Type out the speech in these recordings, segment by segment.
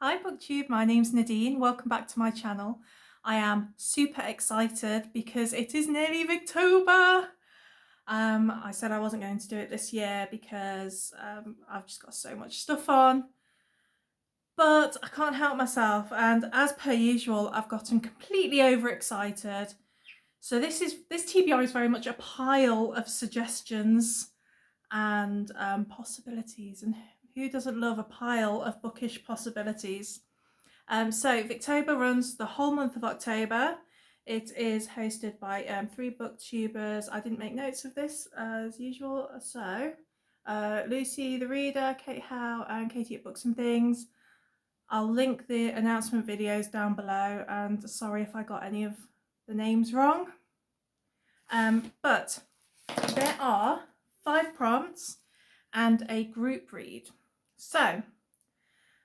Hi Booktube, my name's Nadine. Welcome back to my channel. I am super excited because it is nearly Victober. I said I wasn't going to do it this year because I've just got so much stuff on, but I can't help myself, and as per usual I've gotten completely overexcited. So this TBR is very much a pile of suggestions and possibilities, and who doesn't love a pile of bookish possibilities? So Victober runs the whole month of October. It is hosted by 3 booktubers. I didn't make notes of this as usual. So Lucy the Reader, Kate Howe and Katie at Books and Things. I'll link the announcement videos down below, and sorry if I got any of the names wrong. But there are 5 prompts and a group read. So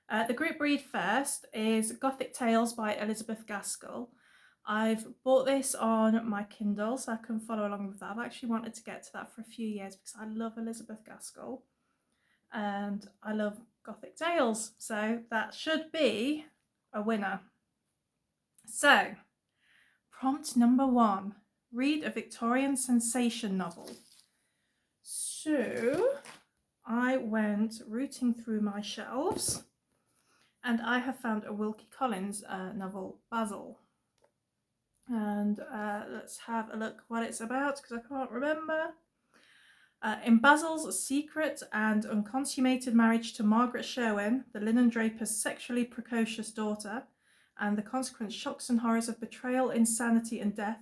the group read first is Gothic Tales by Elizabeth Gaskell. I've bought this on my Kindle so I can follow along with that. I've actually wanted to get to that for a few years because I love Elizabeth Gaskell and I love Gothic Tales, so that should be a winner. So, prompt number 1, read a Victorian sensation novel. So, I went rooting through my shelves and I have found a Wilkie Collins novel, Basil. And let's have a look what it's about because I can't remember. In Basil's secret and unconsummated marriage to Margaret Sherwin, the linen draper's sexually precocious daughter, and the consequent shocks and horrors of betrayal, insanity and death,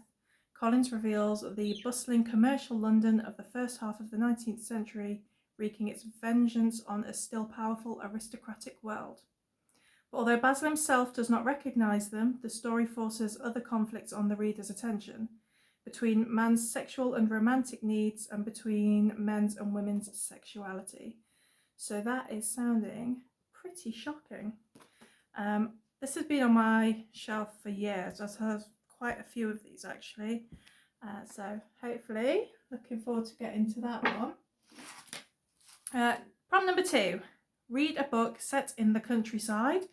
Collins reveals the bustling commercial London of the first half of the 19th century, wreaking its vengeance on a still powerful aristocratic world. But although Basil himself does not recognise them, the story forces other conflicts on the reader's attention, between man's sexual and romantic needs and between men's and women's sexuality. So that is sounding pretty shocking. This has been on my shelf for years. I've had quite a few of these actually. So hopefully, looking forward to getting to that one. Prompt number 2, read a book set in the countryside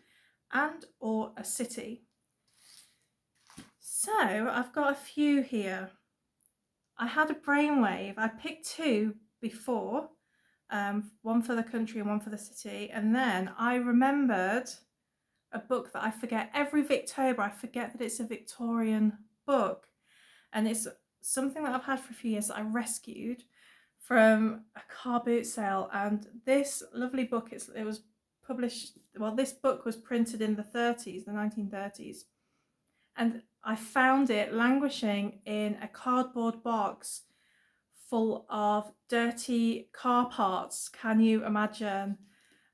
and or a city. So I've got a few here. I had a brainwave. I picked 2 before, one for the country and one for the city, and then I remembered a book that I forget every Victober. I forget that it's a Victorian book, and it's something that I've had for a few years that I rescued from a car boot sale. And this lovely book, it was published, well, this book was printed in the 30s, the 1930s, and I found it languishing in a cardboard box full of dirty car parts. Can you imagine?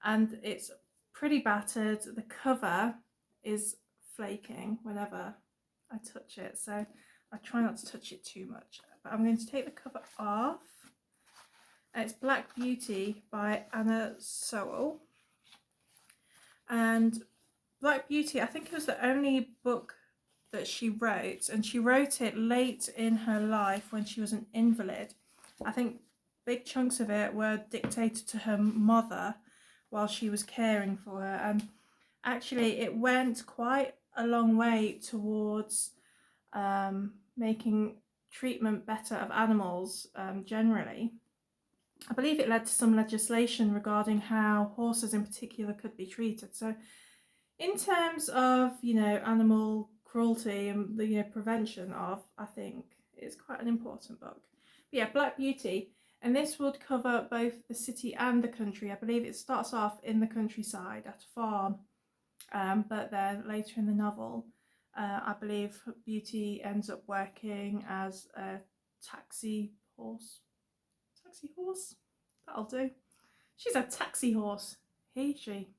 And it's pretty battered. The cover is flaking whenever I touch it, so I try not to touch it too much. But I'm going to take the cover off. It's Black Beauty by Anna Sewell. And Black Beauty, I think it was the only book that she wrote, and she wrote it late in her life when she was an invalid. I think big chunks of it were dictated to her mother while she was caring for her, and actually it went quite a long way towards making treatment better of animals generally. I believe it led to some legislation regarding how horses in particular could be treated. So in terms of, animal cruelty and the prevention of, I think it's quite an important book. But yeah, Black Beauty, and this would cover both the city and the country. I believe it starts off in the countryside at a farm, but then later in the novel, I believe Beauty ends up working as a taxi horse. That'll do. She's a taxi horse. She.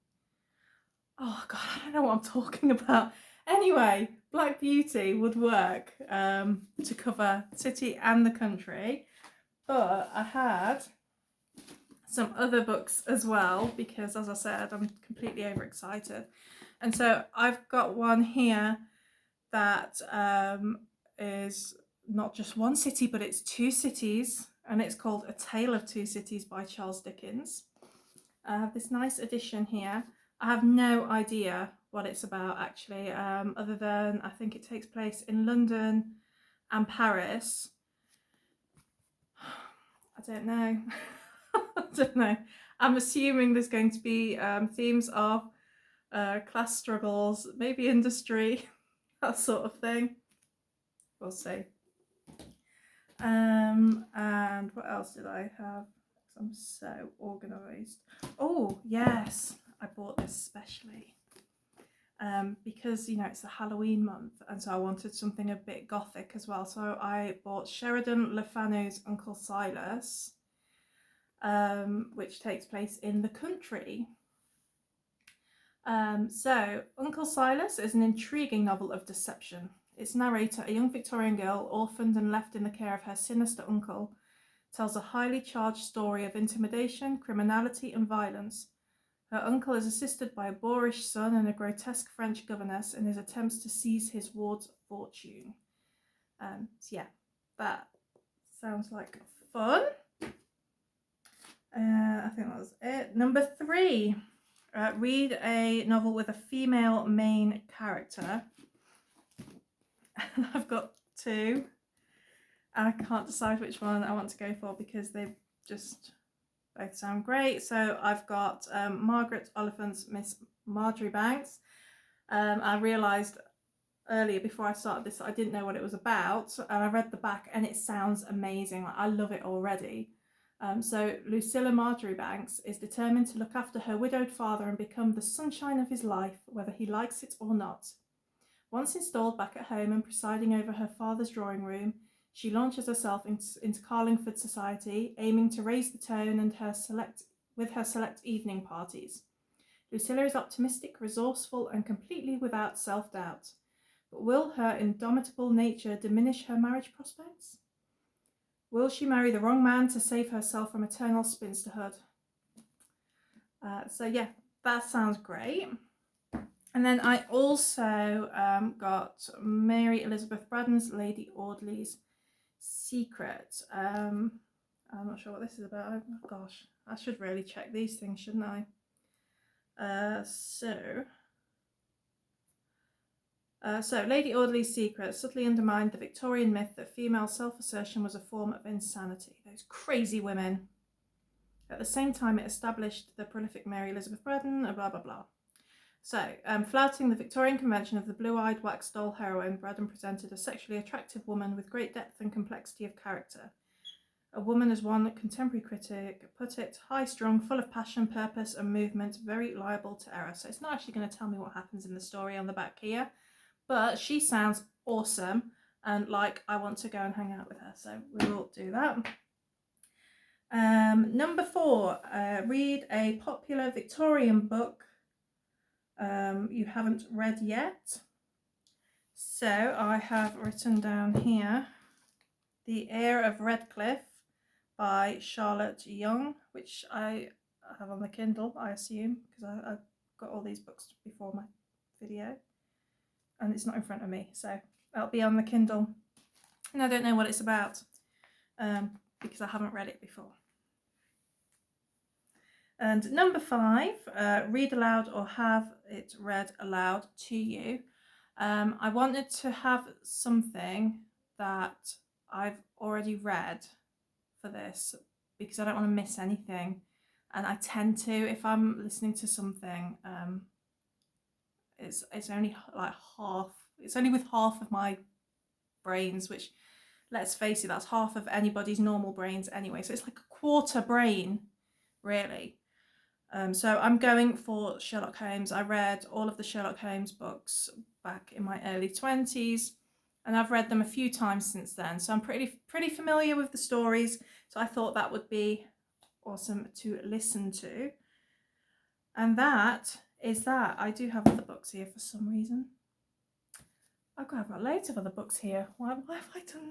Oh god, I don't know what I'm talking about. Anyway, Black Beauty would work to cover city and the country, but I had some other books as well because, as I said, I'm completely overexcited. And so I've got one here that is not just one city, but it's 2 cities, and it's called A Tale of Two Cities by Charles Dickens. I have this nice edition here. I have no idea what it's about actually, other than I think it takes place in London and Paris. I don't know. I don't know. I'm assuming there's going to be themes of class struggles, maybe industry, that sort of thing. We'll see. And what else did I have? I'm so organised. Oh, yes. I bought this specially. Because, you know, it's the Halloween month, and so I wanted something a bit gothic as well. So I bought Sheridan Le Fanu's Uncle Silas, which takes place in the country. So Uncle Silas is an intriguing novel of deception. Its narrator, a young Victorian girl orphaned and left in the care of her sinister uncle, tells a highly charged story of intimidation, criminality, and violence. Her uncle is assisted by a boorish son and a grotesque French governess in his attempts to seize his ward's fortune. So yeah, that sounds like fun. I think that was it. Number 3, read a novel with a female main character. I've got 2. I can't decide which one I want to go for because they just both sound great. So I've got Margaret Oliphant's Miss Marjoribanks. I realised earlier before I started this that I didn't know what it was about, and I read the back and it sounds amazing. Like, I love it already. So Lucilla Marjoribanks is determined to look after her widowed father and become the sunshine of his life, whether he likes it or not. Once installed back at home and presiding over her father's drawing room, she launches herself into Carlingford society, aiming to raise the tone and her select evening parties. Lucilla is optimistic, resourceful, and completely without self-doubt. But will her indomitable nature diminish her marriage prospects? Will she marry the wrong man to save herself from eternal spinsterhood? So yeah, that sounds great. And then I also got Mary Elizabeth Braddon's Lady Audley's Secret. I'm not sure what this is about. Oh gosh, I should really check these things, shouldn't I? So Lady Audley's Secret subtly undermined the Victorian myth that female self-assertion was a form of insanity. Those crazy women. At the same time, it established the prolific Mary Elizabeth Braddon, blah, blah, blah. So, flouting the Victorian convention of the blue-eyed wax doll heroine, Braddon presented a sexually attractive woman with great depth and complexity of character. A woman, as one contemporary critic put it, high-strung, full of passion, purpose, and movement, very liable to error. So it's not actually going to tell me what happens in the story on the back here, but she sounds awesome, and like I want to go and hang out with her, so we will do that. Number 4, read a popular Victorian book you haven't read yet. So I have written down here The Heir of Redcliffe by Charlotte Young, which I have on the Kindle, I assume, because I got all these books before my video, and it's not in front of me, so that'll be on the Kindle. And I don't know what it's about because I haven't read it before. And number 5, read aloud or have it read aloud to you. I wanted to have something that I've already read for this because I don't want to miss anything. And I tend to, if I'm listening to something, it's only like half, it's only with half of my brains, which, let's face it, that's half of anybody's normal brains anyway. So it's like a quarter brain, really. So I'm going for Sherlock Holmes. I read all of the Sherlock Holmes books back in my early 20s, and I've read them a few times since then. So I'm pretty familiar with the stories. So I thought that would be awesome to listen to. And that is that. I do have other books here for some reason. I've got loads of other books here. Why have I done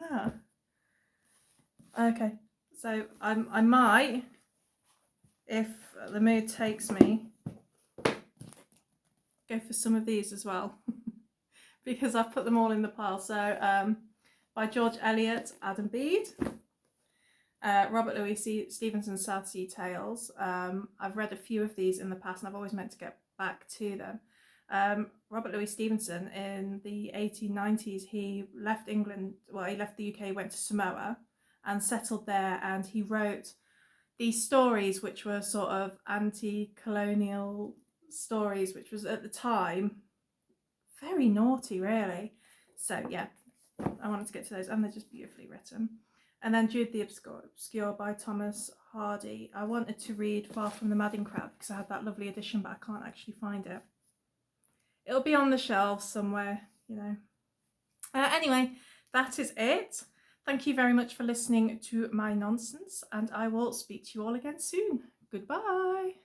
that? Okay, so I might, if the mood takes me, go for some of these as well because I've put them all in the pile. So by George Eliot, Adam Bede, Robert Louis Stevenson's South Sea Tales. I've read a few of these in the past and I've always meant to get back to them. Robert Louis Stevenson in the 1890s, he left England, well, he left the UK, went to Samoa and settled there, and he wrote these stories which were sort of anti-colonial stories, which was at the time very naughty, really. So yeah, I wanted to get to those, and they're just beautifully written. And then Jude the Obscure by Thomas Hardy. I wanted to read Far from the Madding Crowd because I had that lovely edition, but I can't actually find it. It'll be on the shelf somewhere, you know. Anyway, that is it. Thank you very much for listening to my nonsense, and I will speak to you all again soon. Goodbye.